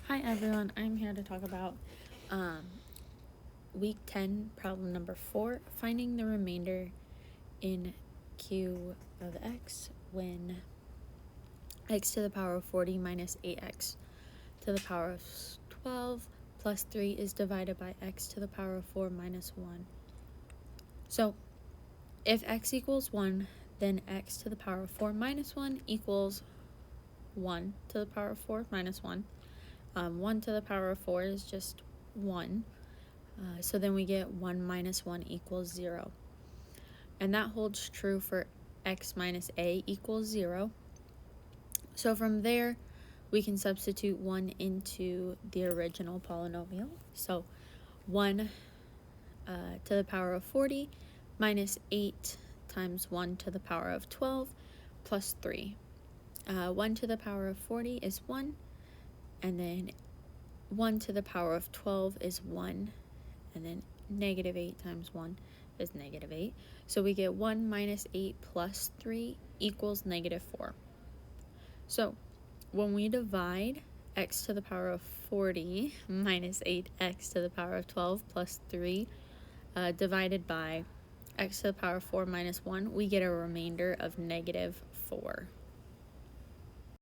Hi everyone, I'm here to talk about week 10, problem number 4, finding the remainder in Q of x when x to the power of 40 minus 8x to the power of 12 plus 3 is divided by x to the power of 4 minus 1. So if x equals 1, then x to the power of 4 minus 1 equals 1 to the power of 4 minus 1. 1 to the power of 4 is just 1. So then we get 1 minus 1 equals 0. And that holds true for x minus a equals 0. So from there, we can substitute 1 into the original polynomial. So 1 to the power of 40 minus 8 times 1 to the power of 12 plus 3. 1 to the power of 40 is 1, and then 1 to the power of 12 is 1, and then negative 8 times 1 is negative 8. So we get 1 minus 8 plus 3 equals negative 4. So when we divide x to the power of 40 minus 8x to the power of 12 plus 3 divided by x to the power of 4 minus 1, we get a remainder of negative 4.